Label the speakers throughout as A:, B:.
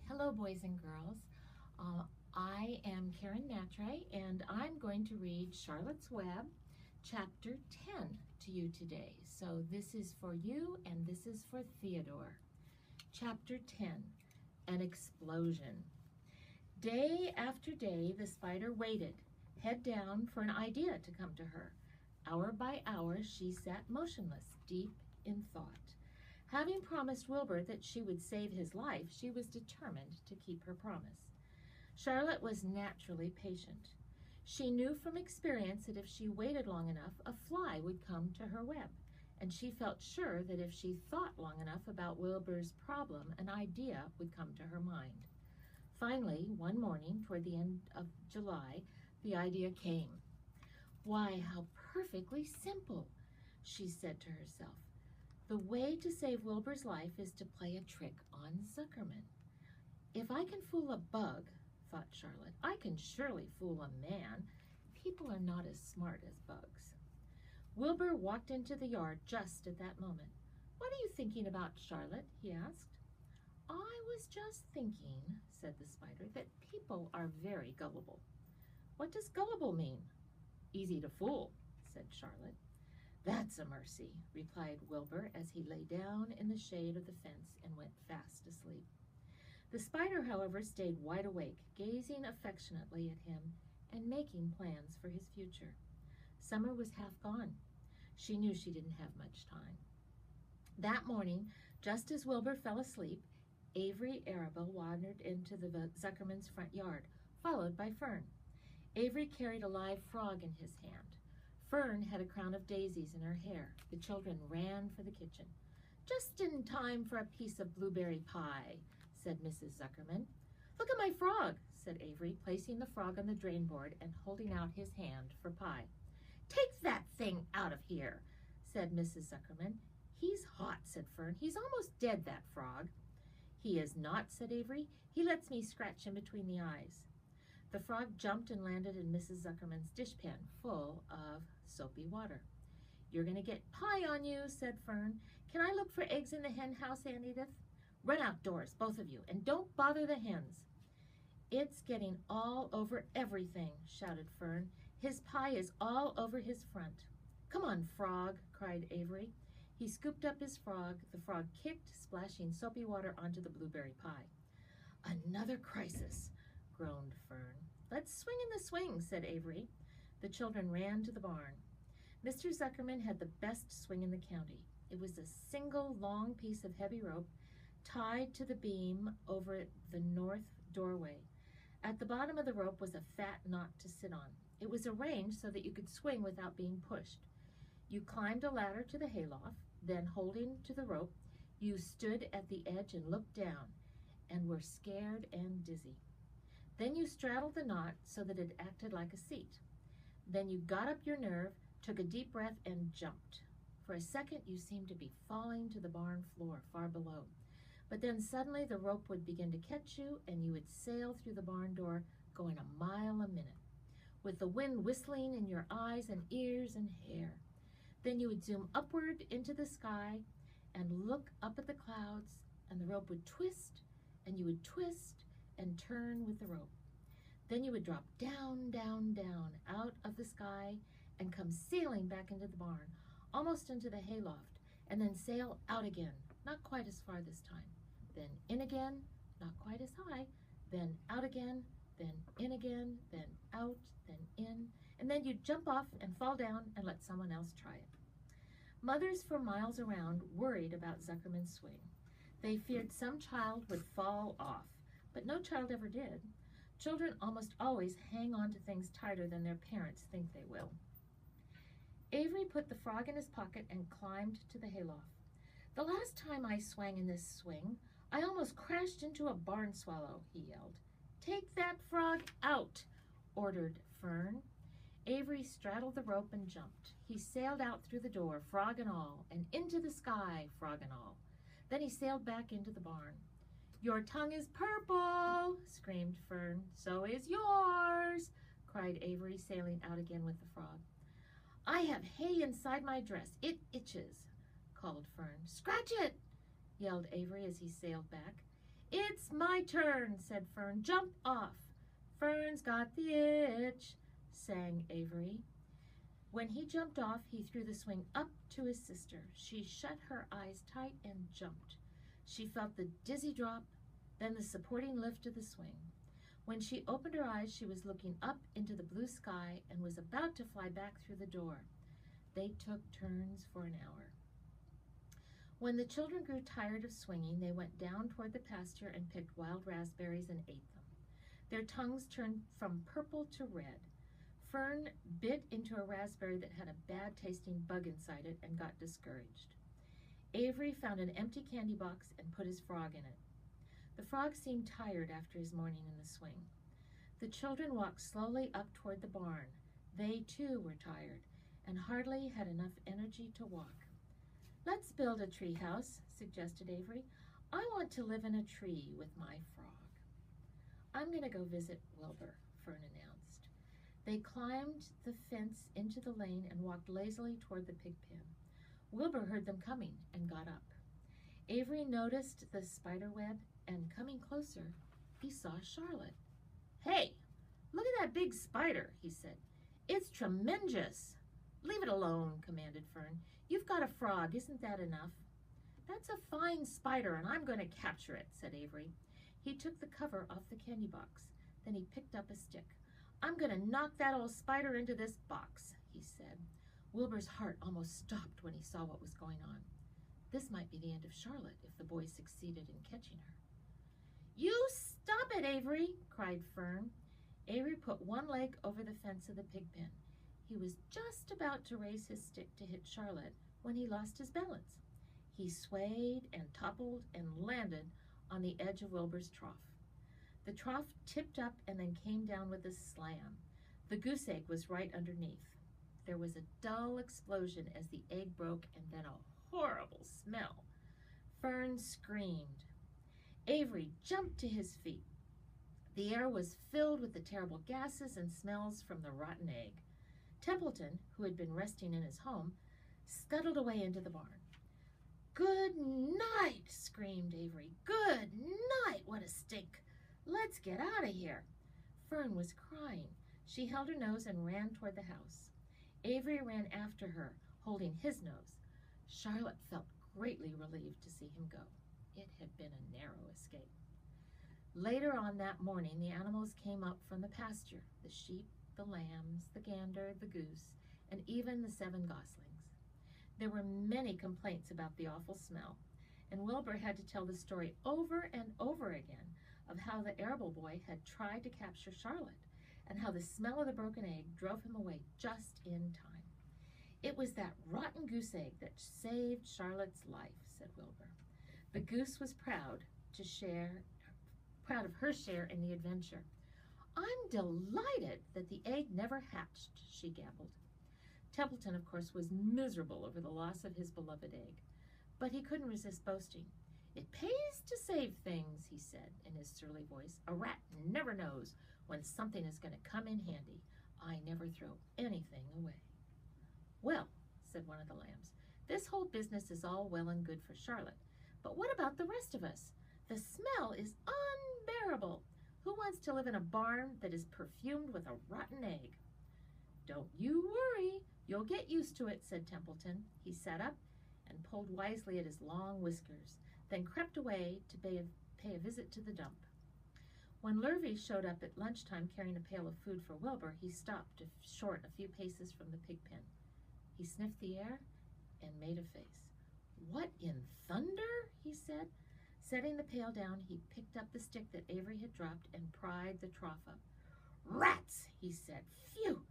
A: Hello, boys and girls. I am Karen Natray, and I'm going to read Charlotte's Web, Chapter 10 to you today. So this is for you, and this is for Theodore. Chapter 10, An Explosion. Day after day, the spider waited, head down, for an idea to come to her. Hour by hour, she sat motionless, deep in thought. Having promised Wilbur that she would save his life, she was determined to keep her promise. Charlotte was naturally patient. She knew from experience that if she waited long enough, a fly would come to her web, and she felt sure that if she thought long enough about Wilbur's problem, an idea would come to her mind. Finally, one morning toward the end of July, the idea came. "Why, how perfectly simple," she said to herself. "The way to save Wilbur's life is to play a trick on Zuckerman. If I can fool a bug," thought Charlotte, "I can surely fool a man. People are not as smart as bugs." Wilbur walked into the yard just at that moment. "What are you thinking about, Charlotte?" he asked. "I was just thinking," said the spider, "that people are very gullible." "What does gullible mean?" "Easy to fool," said Charlotte. "That's a mercy," replied Wilbur as he lay down in the shade of the fence and went fast asleep. The spider, however, stayed wide awake, gazing affectionately at him and making plans for his future. Summer was half gone. She knew she didn't have much time. That morning, just as Wilbur fell asleep, Avery Arable wandered into the Zuckerman's front yard, followed by Fern. Avery carried a live frog in his hand. Fern had a crown of daisies in her hair. The children ran for the kitchen. "Just in time for a piece of blueberry pie," said Mrs. Zuckerman. "Look at my frog," said Avery, placing the frog on the drain board and holding out his hand for pie. "Take that thing out of here," said Mrs. Zuckerman. "He's hot," said Fern. "He's almost dead, that frog." "He is not," said Avery. "He lets me scratch him between the eyes." The frog jumped and landed in Mrs. Zuckerman's dishpan full of soapy water. "You're going to get pie on you," said Fern. "Can I look for eggs in the hen house, Aunt Edith?" "Run outdoors, both of you, and don't bother the hens." "It's getting all over everything," shouted Fern. "His pie is all over his front." "Come on, frog," cried Avery. He scooped up his frog. The frog kicked, splashing soapy water onto the blueberry pie. "Another crisis," groaned Fern. "Let's swing in the swing," said Avery. The children ran to the barn. Mr. Zuckerman had the best swing in the county. It was a single long piece of heavy rope tied to the beam over the north doorway. At the bottom of the rope was a fat knot to sit on. It was arranged so that you could swing without being pushed. You climbed a ladder to the hayloft, then holding to the rope, you stood at the edge and looked down and were scared and dizzy. Then you straddled the knot so that it acted like a seat. Then you got up your nerve, took a deep breath, and jumped. For a second, you seemed to be falling to the barn floor far below. But then suddenly the rope would begin to catch you, and you would sail through the barn door, going a mile a minute, with the wind whistling in your eyes and ears and hair. Then you would zoom upward into the sky and look up at the clouds, and the rope would twist, and you would twist and turn with the rope. Then you would drop down, down, down out of the sky and come sailing back into the barn, almost into the hayloft, and then sail out again, not quite as far this time. Then in again, not quite as high, then out again, then in again, then out, then in, and then you'd jump off and fall down and let someone else try it. Mothers for miles around worried about Zuckerman's swing. They feared some child would fall off, but no child ever did. Children almost always hang on to things tighter than their parents think they will. Avery put the frog in his pocket and climbed to the hayloft. "The last time I swang in this swing, I almost crashed into a barn swallow," he yelled. "Take that frog out," ordered Fern. Avery straddled the rope and jumped. He sailed out through the door, frog and all, and into the sky, frog and all. Then he sailed back into the barn. "Your tongue is purple," screamed Fern. "So is yours," cried Avery, sailing out again with the frog. "I have hay inside my dress. It itches," called Fern. "Scratch it," yelled Avery as he sailed back. "It's my turn," said Fern. "Jump off." "Fern's got the itch," sang Avery. When he jumped off, he threw the swing up to his sister. She shut her eyes tight and jumped. She felt the dizzy drop, then the supporting lift of the swing. When she opened her eyes, she was looking up into the blue sky and was about to fly back through the door. They took turns for an hour. When the children grew tired of swinging, they went down toward the pasture and picked wild raspberries and ate them. Their tongues turned from purple to red. Fern bit into a raspberry that had a bad-tasting bug inside it and got discouraged. Avery found an empty candy box and put his frog in it. The frog seemed tired after his morning in the swing. The children walked slowly up toward the barn. They, too, were tired and hardly had enough energy to walk. "Let's build a tree house," suggested Avery. "I want to live in a tree with my frog." "I'm going to go visit Wilbur," Fern announced. They climbed the fence into the lane and walked lazily toward the pig pen. Wilbur heard them coming and got up. Avery noticed the spider web, and coming closer, he saw Charlotte. "Hey, look at that big spider," he said. "It's tremendous." "Leave it alone," commanded Fern. "You've got a frog, isn't that enough?" "That's a fine spider, and I'm going to capture it," said Avery. He took the cover off the candy box. Then he picked up a stick. "I'm going to knock that old spider into this box," he said. Wilbur's heart almost stopped when he saw what was going on. This might be the end of Charlotte if the boys succeeded in catching her. "You stop it, Avery," cried Fern. Avery put one leg over the fence of the pig pen. He was just about to raise his stick to hit Charlotte when he lost his balance. He swayed and toppled and landed on the edge of Wilbur's trough. The trough tipped up and then came down with a slam. The goose egg was right underneath. There was a dull explosion as the egg broke and then a horrible smell. Fern screamed. Avery jumped to his feet. The air was filled with the terrible gases and smells from the rotten egg. Templeton, who had been resting in his home, scuttled away into the barn. "Good night," screamed Avery. "Good night, what a stink. Let's get out of here." Fern was crying. She held her nose and ran toward the house. Avery ran after her, holding his nose. Charlotte felt greatly relieved to see him go. It had been a narrow escape. Later on that morning, the animals came up from the pasture, the sheep, the lambs, the gander, the goose, and even the 7 goslings. There were many complaints about the awful smell, and Wilbur had to tell the story over and over again of how the arable boy had tried to capture Charlotte and how the smell of the broken egg drove him away just in time. "It was that rotten goose egg that saved Charlotte's life," said Wilbur. The goose was proud of her share in the adventure. "I'm delighted that the egg never hatched," she gabbled. Templeton, of course, was miserable over the loss of his beloved egg, but he couldn't resist boasting. "It pays to save things," he said in his surly voice. "A rat never knows when something is going to come in handy. I never throw anything away." "Well," said one of the lambs, "this whole business is all well and good for Charlotte, but what about the rest of us? The smell is unbearable. Who wants to live in a barn that is perfumed with a rotten egg?" "Don't you worry, you'll get used to it," said Templeton. He sat up and pulled wisely at his long whiskers, then crept away to pay a visit to the dump. When Lurvy showed up at lunchtime carrying a pail of food for Wilbur, he stopped short a few paces from the pig pen. He sniffed the air and made a face. "What in thunder?" he said. Setting the pail down, he picked up the stick that Avery had dropped and pried the trough up. "Rats," he said. "Phew!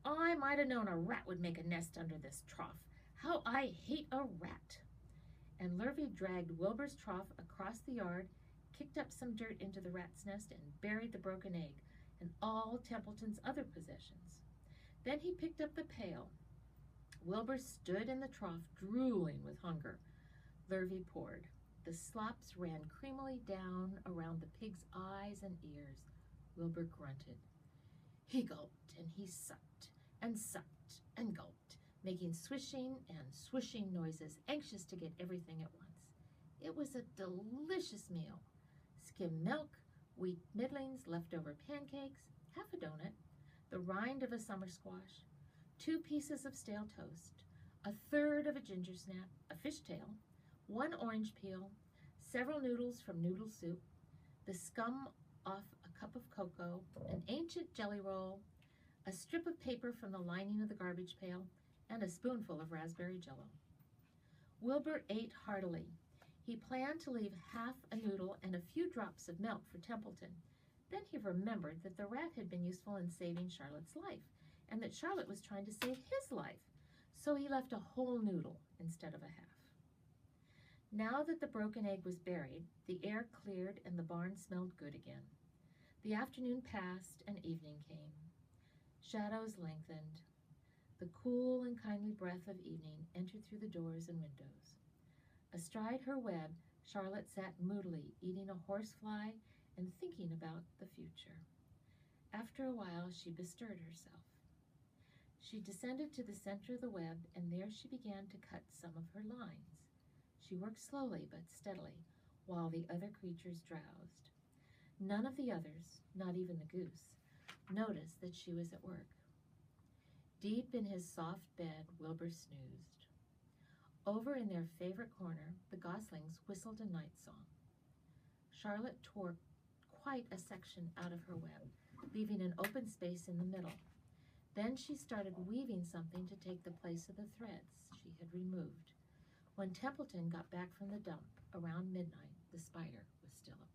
A: I might have known a rat would make a nest under this trough. How I hate a rat." And Lurvy dragged Wilbur's trough across the yard, kicked up some dirt into the rat's nest, and buried the broken egg and all Templeton's other possessions. Then he picked up the pail. Wilbur stood in the trough, drooling with hunger. Lurvy poured. The slops ran creamily down around the pig's eyes and ears. Wilbur grunted. He gulped and he sucked and gulped, making swishing and swooshing noises, anxious to get everything at once. It was a delicious meal. skim milk, wheat middlings, leftover pancakes, half a donut, the rind of a summer squash, 2 pieces of stale toast, a third of a ginger snap, a fishtail, 1 orange peel, several noodles from noodle soup, the scum off a cup of cocoa, an ancient jelly roll, a strip of paper from the lining of the garbage pail, and a spoonful of raspberry jello. Wilbur ate heartily. He planned to leave half a noodle and a few drops of milk for Templeton. Then he remembered that the rat had been useful in saving Charlotte's life, and that Charlotte was trying to save his life. So he left a whole noodle instead of a half. Now that the broken egg was buried, the air cleared and the barn smelled good again. The afternoon passed and evening came. Shadows lengthened. The cool and kindly breath of evening entered through the doors and windows. Astride her web, Charlotte sat moodily, eating a horsefly and thinking about the future. After a while, she bestirred herself. She descended to the center of the web, and there she began to cut some of her lines. She worked slowly but steadily, while the other creatures drowsed. None of the others, not even the goose, noticed that she was at work. Deep in his soft bed, Wilbur snoozed. Over in their favorite corner, the goslings whistled a night song. Charlotte tore quite a section out of her web, leaving an open space in the middle. Then she started weaving something to take the place of the threads she had removed. When Templeton got back from the dump around midnight, the spider was still at